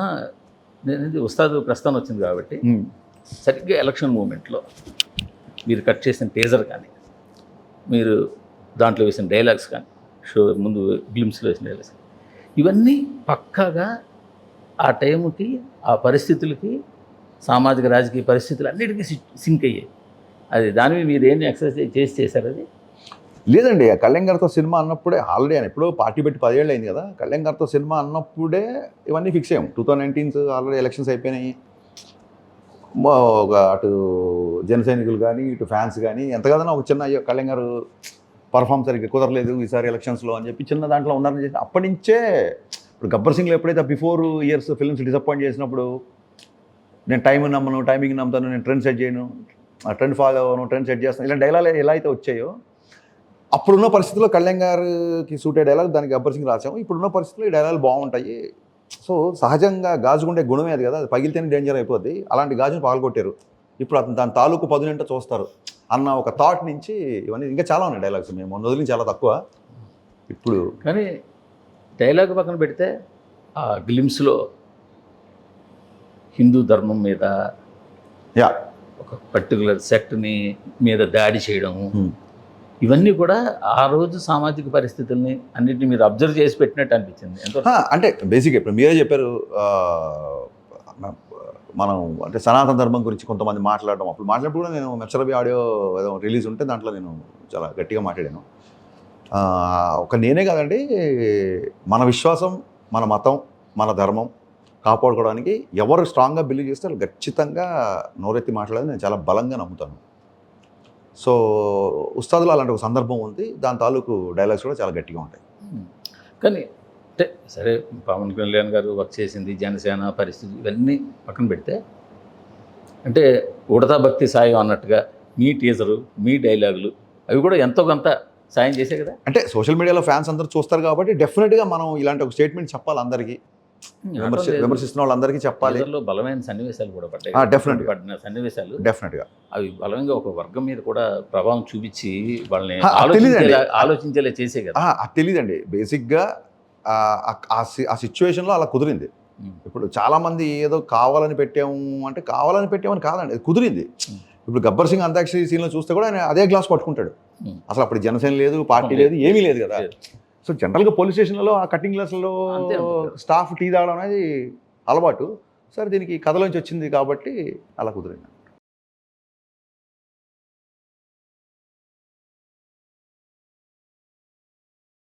ఆ, నేను ఉస్తాద్ ప్రస్థానం వచ్చింది కాబట్టి సరిగ్గా ఎలక్షన్ మూమెంట్లో మీరు కట్ చేసిన టీజర్ కానీ, మీరు దాంట్లో వేసిన డైలాగ్స్ కానీ, షో ముందు గ్లిమ్స్లో వేసిన డైలాగ్స్ కానీ, ఇవన్నీ పక్కాగా ఆ టైంకి, ఆ పరిస్థితులకి, సామాజిక రాజకీయ పరిస్థితులు అన్నిటికీ సింక్ అయ్యాయి. అది దాని మీద మీరు ఏంటి ఎక్సర్సైజ్ చేశారు అది? లేదండి, కళ్యాణ్ గారితో సినిమా అన్నప్పుడే ఆల్రెడీ ఆయన ఎప్పుడో పార్టీ పెట్టి 10 ఏళ్ళు అయింది కదా. కళ్యాణ్ గారితో సినిమా అన్నప్పుడే ఇవన్నీ ఫిక్స్ అయ్యాం. 2019 ఆల్రెడీ ఎలక్షన్స్ అయిపోయినాయి. ఒక అటు జన సైనికులు కానీ, ఇటు ఫ్యాన్స్ కానీ ఎంత కదన్నా ఒక చిన్న అయ్యో కళ్యాణ్ గారు పర్ఫామ్ సరిగ్గా కుదరలేదు ఈసారి ఎలక్షన్స్లో అని చెప్పి చిన్న దాంట్లో ఉన్నారని చెప్పి అప్పటి నుంచే. ఇప్పుడు గబ్బర్ సింగ్లో ఎప్పుడైతే బిఫోర్ ఇయర్స్ ఫిల్మ్స్ డిసప్పాయింట్ చేసినప్పుడు నేను టైమింగ్ నమ్ముతాను, నేను ట్రెండ్ సెట్ చేయను, ఆ ట్రెండ్ ఫాలో అవ్వను, ట్రెండ్ సెట్ చేస్తాను, ఇలాంటి డైలాగ్ ఎలా అయితే వచ్చాయో అప్పుడున్న పరిస్థితుల్లో కళ్యాణ్ గారికి సూట్ అయ్యే డైలాగ్ దానికి గబ్బర్ సింగ్ రాసాము. ఇప్పుడున్న పరిస్థితుల్లో ఈ డైలాగులు బాగుంటాయి. సో సహజంగా గాజుకుంటే గుణమే అది కదా, అది పగిలితేనే డేంజర్ అయిపోద్ది. అలాంటి గాజుని పగలగొట్టారు. ఇప్పుడు అతను దాని తాలూకు పదునింట చూస్తారు అన్న ఒక థాట్ నుంచి ఇవన్నీ ఇంకా చాలా ఉన్నాయి డైలాగ్స్. మేము మొన్న వదిలిన చాలా తక్కువ. ఇప్పుడు కానీ డైలాగ్ పక్కన పెడితే ఆ గ్లిమ్స్లో హిందూ ధర్మం మీద, యా, ఒక పర్టికులర్ సెక్ట్ని మీద దాడి చేయడం, ఇవన్నీ కూడా ఆ రోజు సామాజిక పరిస్థితుల్ని అన్నింటినీ మీరు అబ్జర్వ్ చేసి పెట్టినట్టు అనిపించింది. అంటే బేసిక్గా ఇప్పుడు మీరే చెప్పారు, మనం అంటే సనాతన ధర్మం గురించి కొంతమంది మాట్లాడడం. అప్పుడు మాట్లాడినప్పుడు కూడా నేను మెచ్చరబి ఆడియో ఏదో రిలీజ్ ఉంటే దాంట్లో నేను చాలా గట్టిగా మాట్లాడాను. ఒక నేనే కాదండి, మన విశ్వాసం, మన మతం, మన ధర్మం కాపాడుకోవడానికి ఎవరు స్ట్రాంగ్గా బిలీవ్ చేస్తే వాళ్ళు ఖచ్చితంగా నోరెత్తి మాట్లాడేది నేను చాలా బలంగా నమ్ముతాను. సో ఉస్తాదులో అలాంటి ఒక సందర్భం ఉంది. దాని తాలూకు డైలాగ్స్ కూడా చాలా గట్టిగా ఉంటాయి. కానీ అంటే సరే, పవన్ కళ్యాణ్ గారు వర్క్ చేసింది, జనసేన పరిస్థితి ఇవన్నీ పక్కన పెడితే, అంటే ఉడతా భక్తి సాయం అన్నట్టుగా మీ టీజరు, మీ డైలాగులు అవి కూడా ఎంతో కొంత సాయం చేసే కదా. అంటే సోషల్ మీడియాలో ఫ్యాన్స్ అందరూ చూస్తారు కాబట్టి డెఫినెట్గా మనం ఇలాంటి ఒక స్టేట్మెంట్ చెప్పాలి అందరికీ, విమర్శిస్తున్న వాళ్ళందరికీ చెప్పాలి. బలమైన సన్నివేశాలు కూడా పడ్డాయి. డెఫినెట్గా పడిన సన్నివేశాలు డెఫినెట్గా అవి బలంగా ఒక వర్గం మీద కూడా ప్రభావం చూపించి వాళ్ళని ఆలోచించేలా చేసే కదా. అది తెలియదండి. బేసిక్గా ఆ సిచ్యువేషన్లో అలా కుదిరింది. ఇప్పుడు చాలామంది ఏదో కావాలని పెట్టాము అంటే కావాలని పెట్టామని కాదండి, అది కుదిరింది. ఇప్పుడు గబ్బర్ సింగ్ అంతాక్షరి సీన్లో చూస్తే కూడా ఆయన అదే గ్లాస్ పట్టుకుంటాడు. అసలు అప్పుడు జనసేన లేదు, పార్టీ లేదు, ఏమీ లేదు కదా. సో జనరల్గా పోలీస్ స్టేషన్లలో ఆ కటింగ్ గ్లాసులలో స్టాఫ్ టీ తాగడం అనేది అలవాటు. సరే దీనికి కథలోంచి వచ్చింది కాబట్టి అలా కుదిరింది.